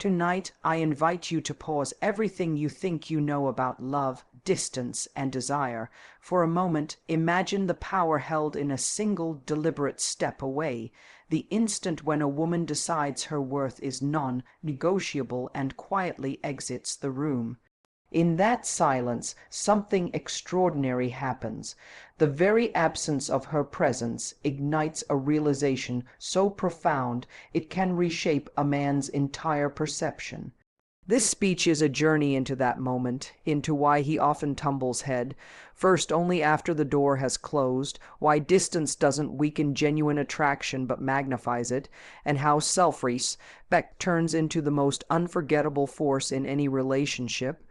Tonight, I invite you to pause everything you think you know about love, distance, and desire. For a moment, imagine the power held in a single deliberate step away, the instant when a woman decides her worth is non-negotiable and quietly exits the room. In that silence, something extraordinary happens. The very absence of her presence ignites a realization so profound it can reshape a man's entire perception. This speech is a journey into that moment, into why he often tumbles head, first only after the door has closed, why distance doesn't weaken genuine attraction but magnifies it, and how self-respect turns into the most unforgettable force in any relationship.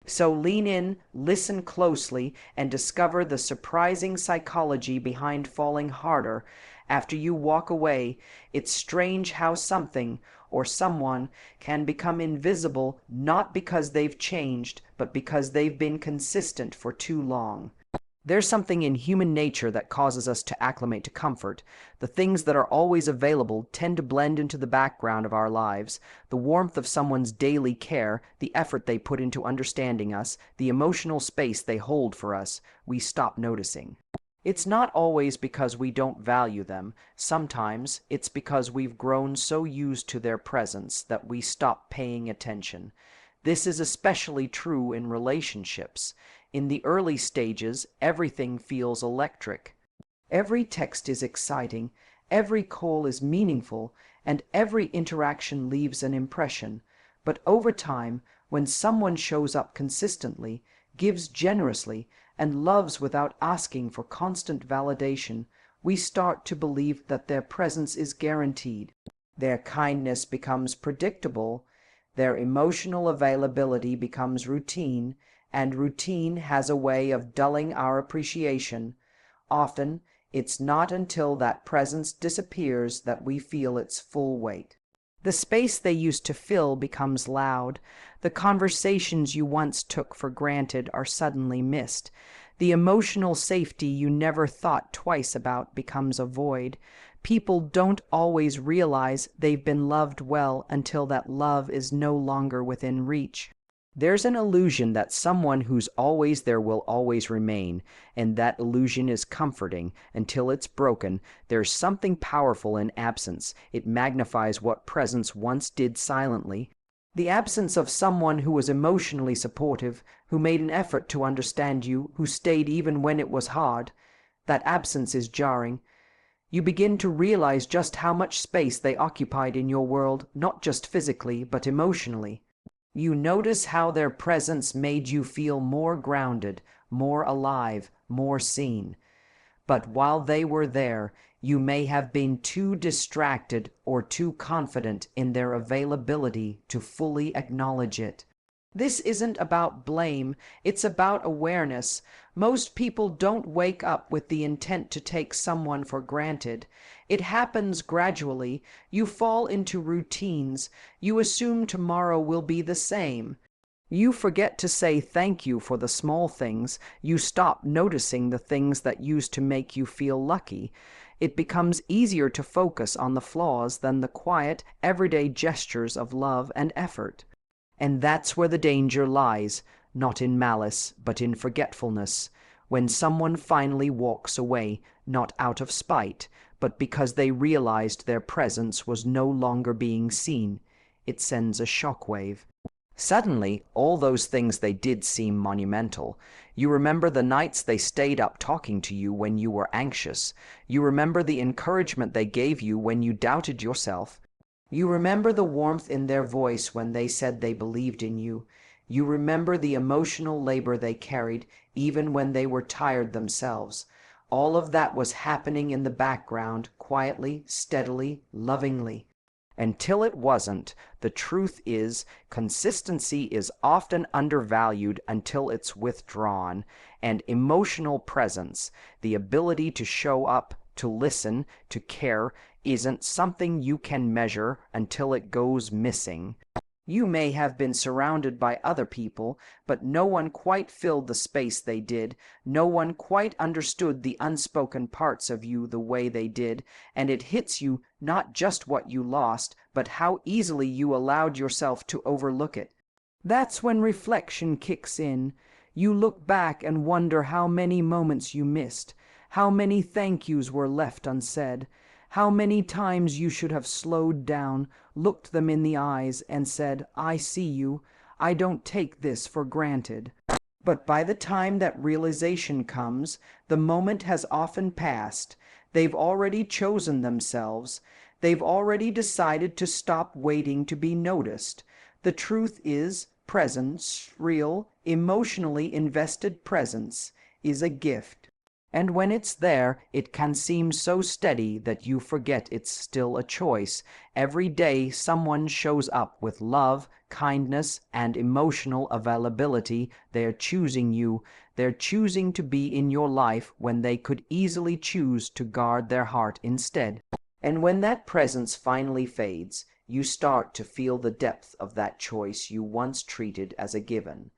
So lean in, listen closely, and discover the surprising psychology behind falling harder after you walk away. It's strange how something or someone can become invisible not because they've changed, but because they've been consistent for too long. There's something in human nature that causes us to acclimate to comfort. The things that are always available tend to blend into the background of our lives. The warmth of someone's daily care, the effort they put into understanding us, the emotional space they hold for us, we stop noticing. It's not always because we don't value them. Sometimes it's because we've grown so used to their presence that we stop paying attention. This is especially true in relationships. In the early stages, everything feels electric. Every text is exciting, every call is meaningful, and every interaction leaves an impression. But over time, when someone shows up consistently, gives generously, and loves without asking for constant validation, we start to believe that their presence is guaranteed. Their kindness becomes predictable, their emotional availability becomes routine, and routine has a way of dulling our appreciation. Often, it's not until that presence disappears that we feel its full weight. The space they used to fill becomes loud. The conversations you once took for granted are suddenly missed. The emotional safety you never thought twice about becomes a void. People don't always realize they've been loved well until that love is no longer within reach. There's an illusion that someone who's always there will always remain, and that illusion is comforting until it's broken. There's something powerful in absence. It magnifies what presence once did silently. The absence of someone who was emotionally supportive, who made an effort to understand you, who stayed even when it was hard, that absence is jarring. You begin to realize just how much space they occupied in your world, not just physically, but emotionally. You notice how their presence made you feel more grounded, more alive, more seen. But while they were there, you may have been too distracted or too confident in their availability to fully acknowledge it. This isn't about blame, it's about awareness. Most people don't wake up with the intent to take someone for granted. It happens gradually. You fall into routines. You assume tomorrow will be the same. You forget to say thank you for the small things. You stop noticing the things that used to make you feel lucky. It becomes easier to focus on the flaws than the quiet, everyday gestures of love and effort. And that's where the danger lies, not in malice, but in forgetfulness. When someone finally walks away, not out of spite, but because they realized their presence was no longer being seen, it sends a shockwave. Suddenly, all those things they did seem monumental. You remember the nights they stayed up talking to you when you were anxious. You remember the encouragement they gave you when you doubted yourself. You remember the warmth in their voice when they said they believed in you. You remember the emotional labor they carried even when they were tired themselves. All of that was happening in the background, quietly, steadily, lovingly. Until it wasn't. The truth is, consistency is often undervalued until it's withdrawn, and emotional presence, the ability to show up, to listen, to care, isn't something you can measure until it goes missing. You may have been surrounded by other people, but no one quite filled the space they did. No one quite understood the unspoken parts of you the way they did, and it hits you not just what you lost, but how easily you allowed yourself to overlook it. That's when reflection kicks in. You look back and wonder how many moments you missed, how many thank yous were left unsaid, how many times you should have slowed down, looked them in the eyes, and said, "I see you. I don't take this for granted." But by the time that realization comes, the moment has often passed. They've already chosen themselves. They've already decided to stop waiting to be noticed. The truth is, presence, real, emotionally invested presence, is a gift. And when it's there, it can seem so steady that you forget it's still a choice. Every day, someone shows up with love, kindness, and emotional availability. They're choosing you. They're choosing to be in your life when they could easily choose to guard their heart instead. And when that presence finally fades, you start to feel the depth of that choice you once treated as a given.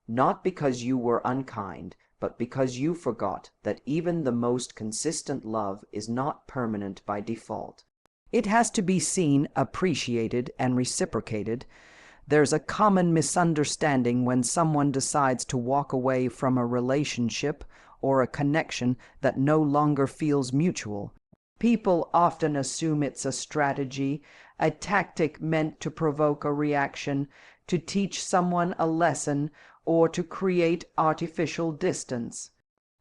Not because you were unkind, but because you forgot that even the most consistent love is not permanent by default. It has to be seen, appreciated, and reciprocated. There's a common misunderstanding when someone decides to walk away from a relationship or a connection that no longer feels mutual. People often assume it's a strategy, a tactic meant to provoke a reaction, to teach someone a lesson, or to create artificial distance.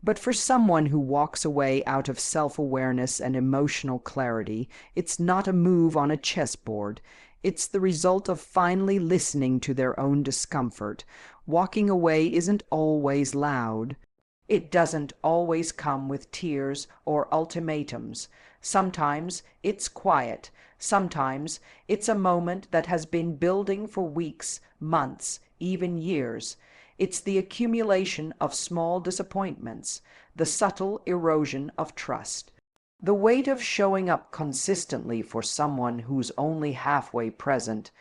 But for someone who walks away out of self-awareness and emotional clarity, it's not a move on a chessboard. It's the result of finally listening to their own discomfort. Walking away isn't always loud. It doesn't always come with tears or ultimatums. Sometimes it's quiet. Sometimes it's a moment that has been building for weeks, months, even years. It's the accumulation of small disappointments, the subtle erosion of trust. The weight of showing up consistently for someone who's only halfway present.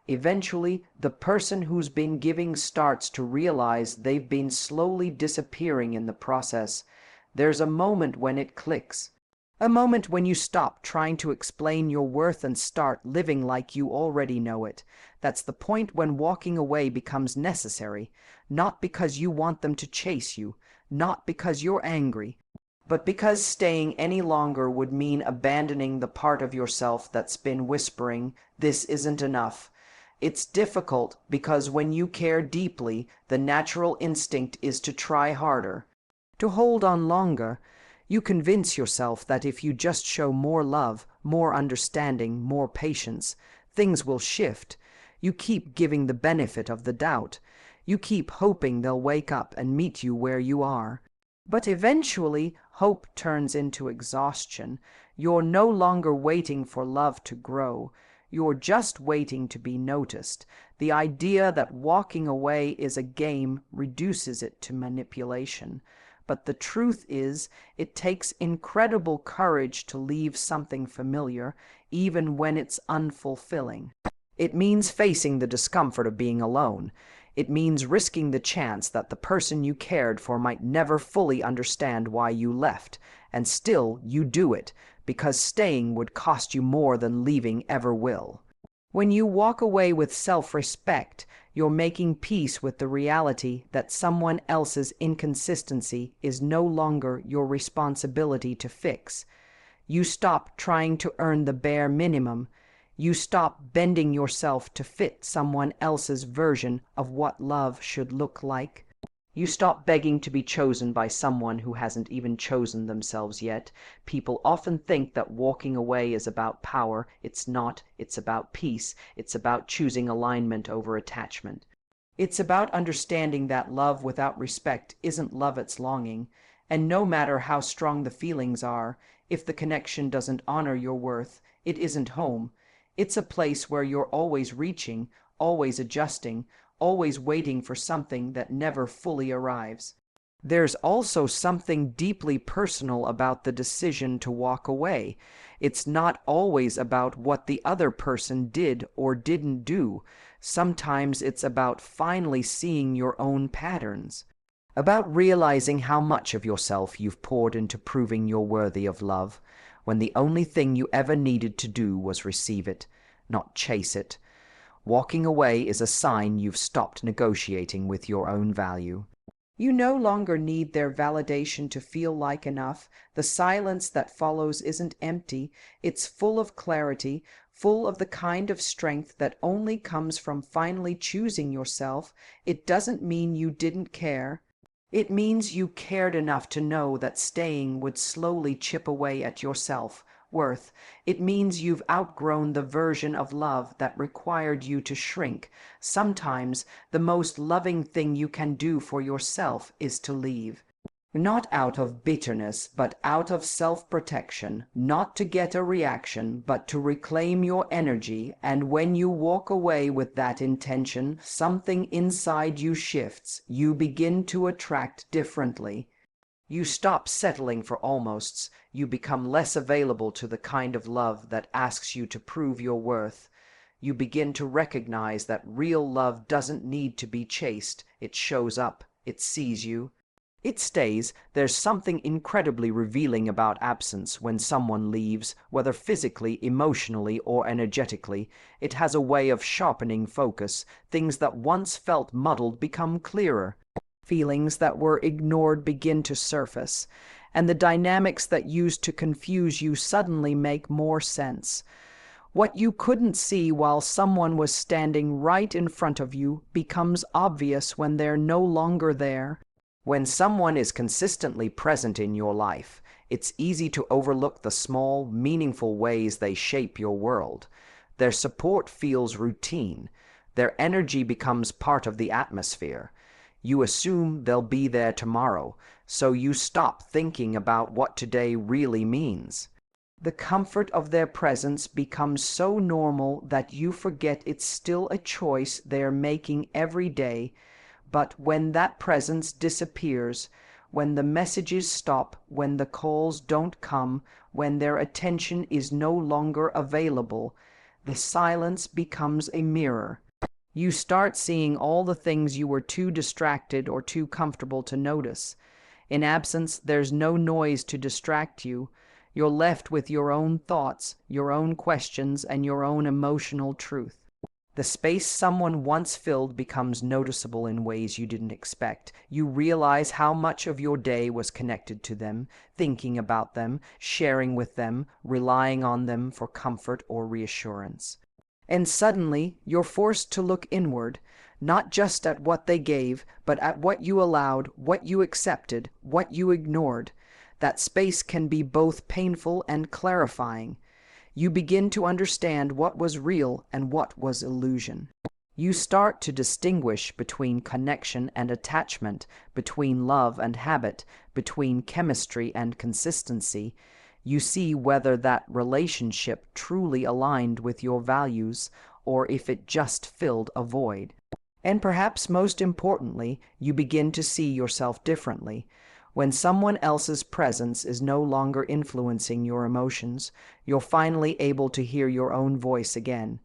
Eventually, the person who's been giving starts to realize they've been slowly disappearing in the process. There's a moment when it clicks. A moment when you stop trying to explain your worth and start living like you already know it. That's the point when walking away becomes necessary, not because you want them to chase you, not because you're angry, but because staying any longer would mean abandoning the part of yourself that's been whispering, "This isn't enough." It's difficult because when you care deeply, the natural instinct is to try harder, to hold on longer. You convince yourself that if you just show more love, more understanding, more patience, things will shift. You keep giving the benefit of the doubt. You keep hoping they'll wake up and meet you where you are. But eventually, hope turns into exhaustion. You're no longer waiting for love to grow. You're just waiting to be noticed. The idea that walking away is a game reduces it to manipulation. But the truth is, it takes incredible courage to leave something familiar, even when it's unfulfilling. It means facing the discomfort of being alone. It means risking the chance that the person you cared for might never fully understand why you left, and still you do it, because staying would cost you more than leaving ever will. When you walk away with self-respect, you're making peace with the reality that someone else's inconsistency is no longer your responsibility to fix. You stop trying to earn the bare minimum. You stop bending yourself to fit someone else's version of what love should look like. You stop begging to be chosen by someone who hasn't even chosen themselves yet. People often think that walking away is about power. It's not. It's about peace. It's about choosing alignment over attachment. It's about understanding that love without respect isn't love, it's longing. And no matter how strong the feelings are, if the connection doesn't honor your worth, it isn't home. It's a place where you're always reaching, always adjusting, always waiting for something that never fully arrives. There's also something deeply personal about the decision to walk away. It's not always about what the other person did or didn't do. Sometimes it's about finally seeing your own patterns, about realizing how much of yourself you've poured into proving you're worthy of love, when the only thing you ever needed to do was receive it, not chase it. Walking away is a sign you've stopped negotiating with your own value. You no longer need their validation to feel like enough. The silence that follows isn't empty, it's full of clarity, full of the kind of strength that only comes from finally choosing yourself. It doesn't mean you didn't care. It means you cared enough to know that staying would slowly chip away at your self-worth. It means you've outgrown the version of love that required you to shrink. Sometimes the most loving thing you can do for yourself is to leave. Not out of bitterness, but out of self-protection, not to get a reaction, but to reclaim your energy. And when you walk away with that intention, something inside you shifts. You begin to attract differently. You stop settling for almosts. You become less available to the kind of love that asks you to prove your worth. You begin to recognize that real love doesn't need to be chased. It shows up. It sees you. It stays. There's something incredibly revealing about absence when someone leaves, whether physically, emotionally, or energetically. It has a way of sharpening focus. Things that once felt muddled become clearer. Feelings that were ignored begin to surface, and the dynamics that used to confuse you suddenly make more sense. What you couldn't see while someone was standing right in front of you becomes obvious when they're no longer there. When someone is consistently present in your life, it's easy to overlook the small, meaningful ways they shape your world. Their support feels routine. Their energy becomes part of the atmosphere. You assume they'll be there tomorrow, so you stop thinking about what today really means. The comfort of their presence becomes so normal that you forget it's still a choice they're making every day. But when that presence disappears, when the messages stop, when the calls don't come, when their attention is no longer available, the silence becomes a mirror. You start seeing all the things you were too distracted or too comfortable to notice. In absence, there's no noise to distract you. You're left with your own thoughts, your own questions, and your own emotional truth. The space someone once filled becomes noticeable in ways you didn't expect. You realize how much of your day was connected to them, thinking about them, sharing with them, relying on them for comfort or reassurance. And suddenly, you're forced to look inward, not just at what they gave, but at what you allowed, what you accepted, what you ignored. That space can be both painful and clarifying. You begin to understand what was real and what was illusion. You start to distinguish between connection and attachment, between love and habit, between chemistry and consistency. You see whether that relationship truly aligned with your values or if it just filled a void. And perhaps most importantly, you begin to see yourself differently. When someone else's presence is no longer influencing your emotions, you're finally able to hear your own voice again.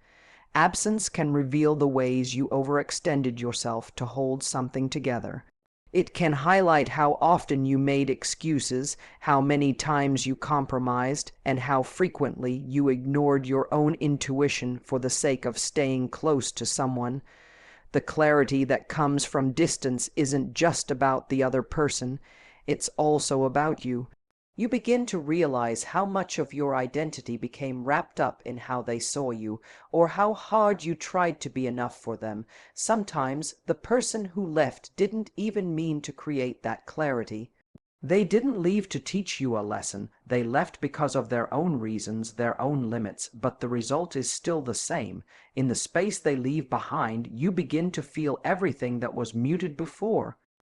Absence can reveal the ways you overextended yourself to hold something together. It can highlight how often you made excuses, how many times you compromised, and how frequently you ignored your own intuition for the sake of staying close to someone. The clarity that comes from distance isn't just about the other person. It's also about you. You begin to realize how much of your identity became wrapped up in how they saw you, or how hard you tried to be enough for them. Sometimes the person who left didn't even mean to create that clarity. They didn't leave to teach you a lesson. They left because of their own reasons, their own limits, but the result is still the same. In the space they leave behind, you begin to feel everything that was muted before.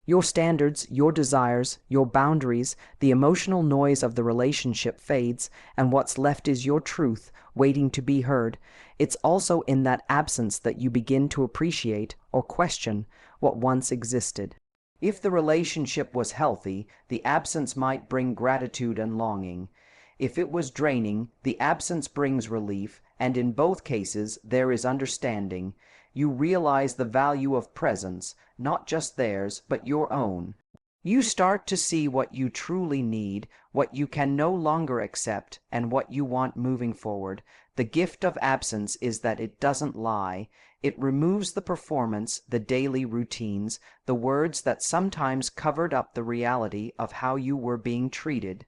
Your standards, your desires, your boundaries, the emotional noise of the relationship fades, and what's left is your truth, waiting to be heard. It's also in that absence that you begin to appreciate or question what once existed. If the relationship was healthy, the absence might bring gratitude and longing. If it was draining, the absence brings relief, and in both cases there is understanding. You realize the value of presence, not just theirs, but your own. You start to see what you truly need, what you can no longer accept, and what you want moving forward. The gift of absence is that it doesn't lie. It removes the performance, the daily routines, the words that sometimes covered up the reality of how you were being treated.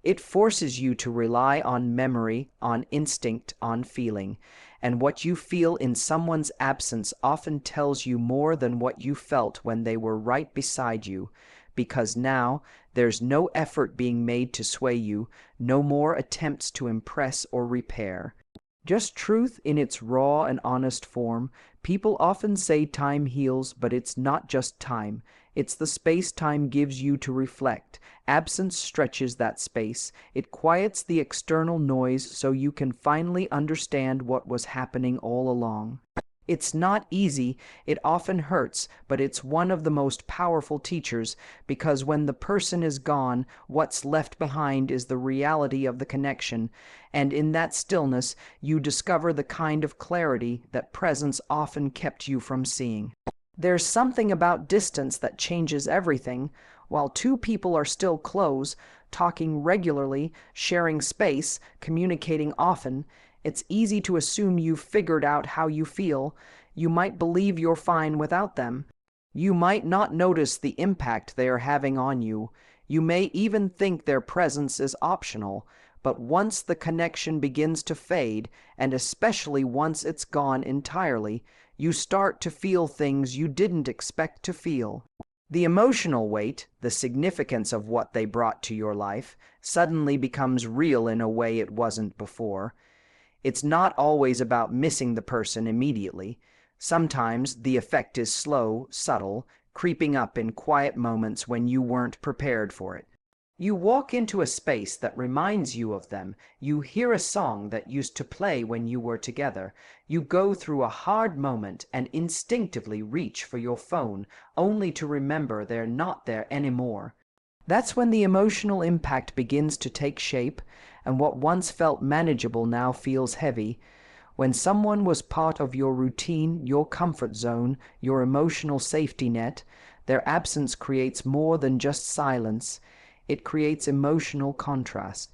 It forces you to rely on memory, on instinct, on feeling. And what you feel in someone's absence often tells you more than what you felt when they were right beside you. Because now there's no effort being made to sway you, no more attempts to impress or repair. Just truth in its raw and honest form. People often say time heals, but it's not just time. It's the space time gives you to reflect. Absence stretches that space. It quiets the external noise so you can finally understand what was happening all along. It's not easy, it often hurts, but it's one of the most powerful teachers, because when the person is gone, what's left behind is the reality of the connection, and in that stillness you discover the kind of clarity that presence often kept you from seeing. There's something about distance that changes everything. While two people are still close, talking regularly, sharing space, communicating often, it's easy to assume you've figured out how you feel. You might believe you're fine without them. You might not notice the impact they are having on you. You may even think their presence is optional. But once the connection begins to fade, and especially once it's gone entirely, you start to feel things you didn't expect to feel. The emotional weight, the significance of what they brought to your life, suddenly becomes real in a way it wasn't before. It's not always about missing the person immediately. Sometimes the effect is slow, subtle, creeping up in quiet moments when you weren't prepared for it. You walk into a space that reminds you of them. You hear a song that used to play when you were together. You go through a hard moment and instinctively reach for your phone, only to remember they're not there anymore. That's when the emotional impact begins to take shape, and what once felt manageable now feels heavy. When someone was part of your routine, your comfort zone, your emotional safety net, their absence creates more than just silence. It creates emotional contrast.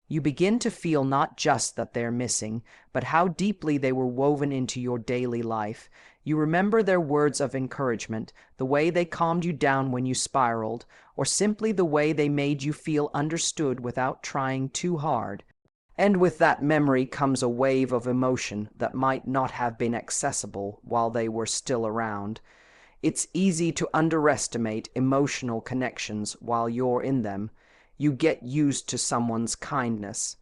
You begin to feel not just that they're missing, but how deeply they were woven into your daily life. You remember their words of encouragement, the way they calmed you down when you spiraled, or simply the way they made you feel understood without trying too hard. And with that memory comes a wave of emotion that might not have been accessible while they were still around. It's easy to underestimate emotional connections while you're in them. You get used to someone's kindness.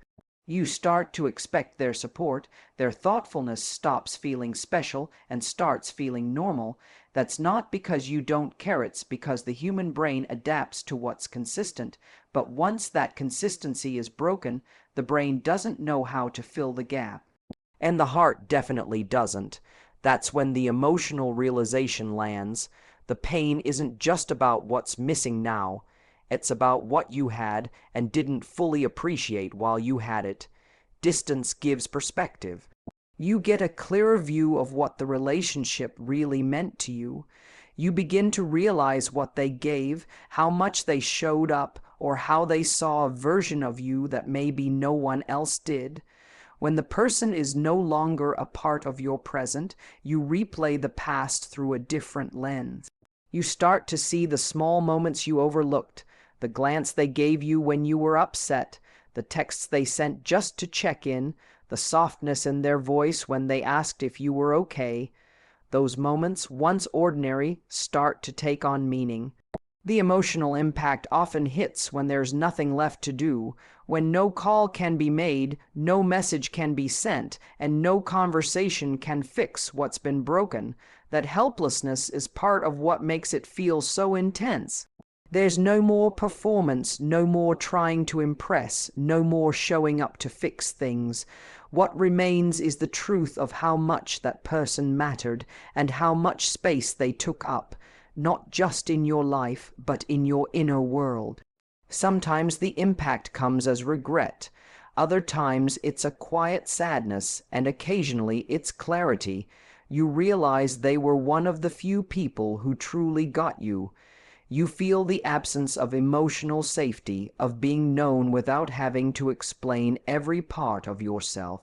You start to expect their support. Their thoughtfulness stops feeling special and starts feeling normal. That's not because you don't care, it's because the human brain adapts to what's consistent. But once that consistency is broken, the brain doesn't know how to fill the gap. And the heart definitely doesn't. That's when the emotional realization lands. The pain isn't just about what's missing now. It's about what you had and didn't fully appreciate while you had it. Distance gives perspective. You get a clearer view of what the relationship really meant to you. You begin to realize what they gave, how much they showed up, or how they saw a version of you that maybe no one else did. When the person is no longer a part of your present, you replay the past through a different lens. You start to see the small moments you overlooked, the glance they gave you when you were upset, the texts they sent just to check in, the softness in their voice when they asked if you were okay. Those moments, once ordinary, start to take on meaning. The emotional impact often hits when there's nothing left to do, when no call can be made, no message can be sent, and no conversation can fix what's been broken. That helplessness is part of what makes it feel so intense. There's no more performance, no more trying to impress, no more showing up to fix things. What remains is the truth of how much that person mattered and how much space they took up. not just in your life, but in your inner world. Sometimes the impact comes as regret. Other times it's a quiet sadness, and occasionally it's clarity. You realize they were one of the few people who truly got you. You feel the absence of emotional safety, of being known without having to explain every part of yourself.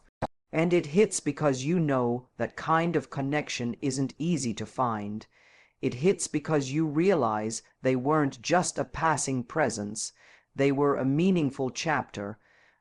And it hits because you know that kind of connection isn't easy to find. It hits because you realize they weren't just a passing presence, they were a meaningful chapter,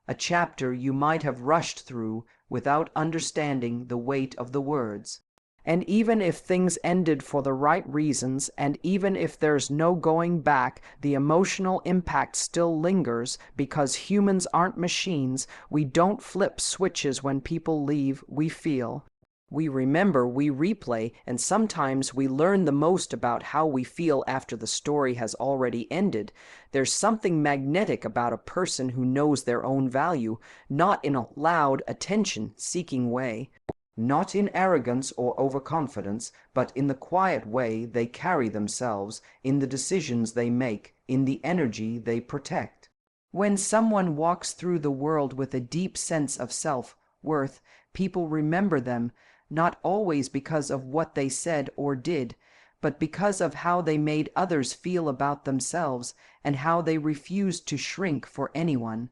a chapter you might have rushed through without understanding the weight of the words. And even if things ended for the right reasons, and even if there's no going back, the emotional impact still lingers because humans aren't machines. We don't flip switches when people leave, we feel. We remember, we replay, and sometimes we learn the most about how we feel after the story has already ended. There's something magnetic about a person who knows their own value, not in a loud, attention-seeking way, not in arrogance or overconfidence, but in the quiet way they carry themselves, in the decisions they make, in the energy they protect. When someone walks through the world with a deep sense of self-worth, people remember them, not always because of what they said or did, but because of how they made others feel about themselves and how they refused to shrink for anyone.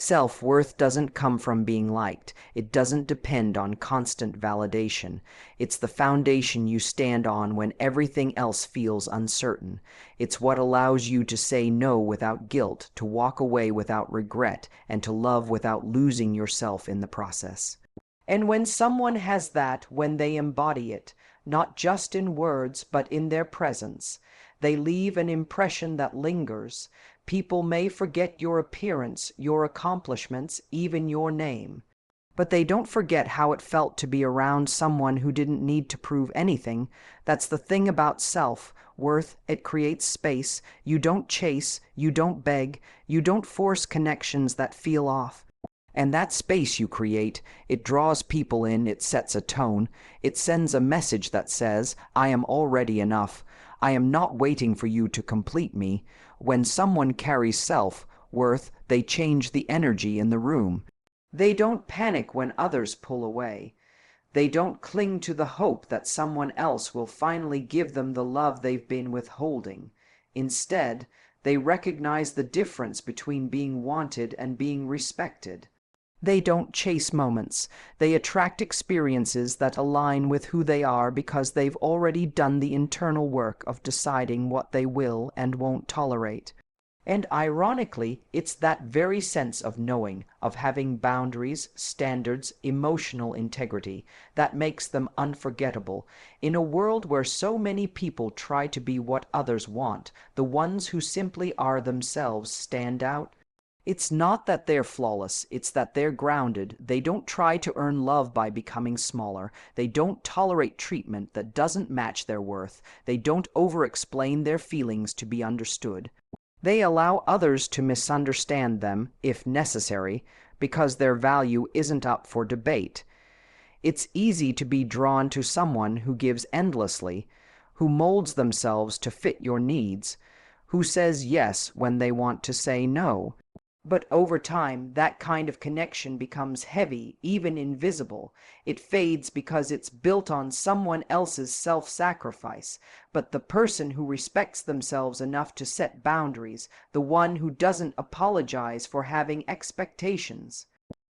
Self-worth doesn't come from being liked. It doesn't depend on constant validation. It's the foundation you stand on when everything else feels uncertain. It's what allows you to say no without guilt, to walk away without regret, and to love without losing yourself in the process. And when someone has that, when they embody it, not just in words, but in their presence, they leave an impression that lingers. People may forget your appearance, your accomplishments, even your name. But they don't forget how it felt to be around someone who didn't need to prove anything. That's the thing about self-worth. It creates space. You don't chase, you don't beg, you don't force connections that feel off. And that space you create, it draws people in, it sets a tone, it sends a message that says, I am already enough. I am not waiting for you to complete me. When someone carries self-worth, they change the energy in the room. They don't panic when others pull away. They don't cling to the hope that someone else will finally give them the love they've been withholding. Instead, they recognize the difference between being wanted and being respected. They don't chase moments. They attract experiences that align with who they are because they've already done the internal work of deciding what they will and won't tolerate. And ironically, it's that very sense of knowing, of having boundaries, standards, emotional integrity, that makes them unforgettable. In a world where so many people try to be what others want, the ones who simply are themselves stand out. It's not that they're flawless, it's that they're grounded. They don't try to earn love by becoming smaller. They don't tolerate treatment that doesn't match their worth. They don't over-explain their feelings to be understood. They allow others to misunderstand them, if necessary, because their value isn't up for debate. It's easy to be drawn to someone who gives endlessly, who molds themselves to fit your needs, who says yes when they want to say no. But over time, that kind of connection becomes heavy, even invisible. It fades because it's built on someone else's self-sacrifice. But the person who respects themselves enough to set boundaries, the one who doesn't apologize for having expectations,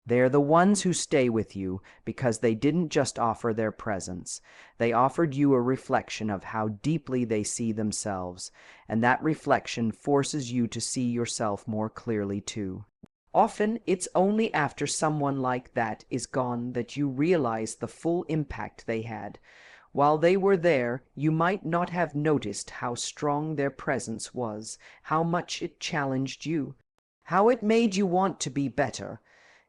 they're the ones who stay with you because they didn't just offer their presence. They offered you a reflection of how deeply they see themselves, and that reflection forces you to see yourself more clearly too. Often, it's only after someone like that is gone that you realize the full impact they had. While they were there, you might not have noticed how strong their presence was, how much it challenged you, how it made you want to be better.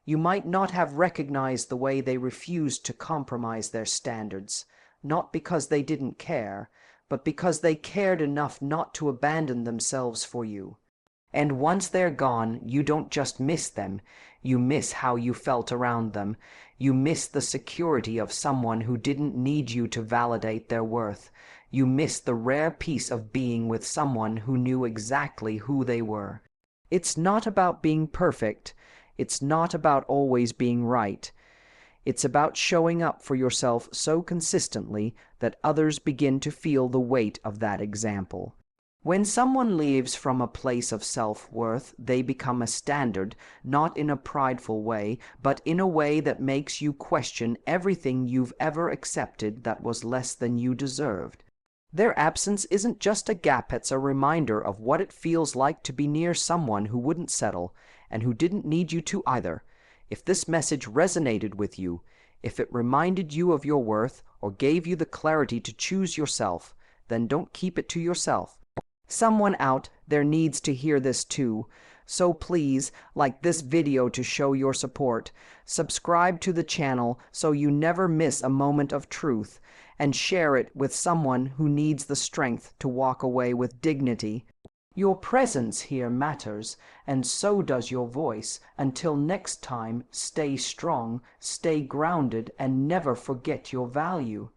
You might not have recognized the way they refused to compromise their standards, not because they didn't care, but because they cared enough not to abandon themselves for you. And once they're gone, you don't just miss them, you miss how you felt around them. You miss the security of someone who didn't need you to validate their worth. You miss the rare peace of being with someone who knew exactly who they were. It's not about being perfect. It's not about always being right. It's about showing up for yourself so consistently that others begin to feel the weight of that example. When someone leaves from a place of self-worth, they become a standard, not in a prideful way, but in a way that makes you question everything you've ever accepted that was less than you deserved. Their absence isn't just a gap, it's a reminder of what it feels like to be near someone who wouldn't settle, and who didn't need you to either. If this message resonated with you, if it reminded you of your worth, or gave you the clarity to choose yourself, then don't keep it to yourself. Someone out there needs to hear this too. So please, like this video to show your support, subscribe to the channel so you never miss a moment of truth, and share it with someone who needs the strength to walk away with dignity. Your presence here matters, and so does your voice. Until next time, stay strong, stay grounded, and never forget your value.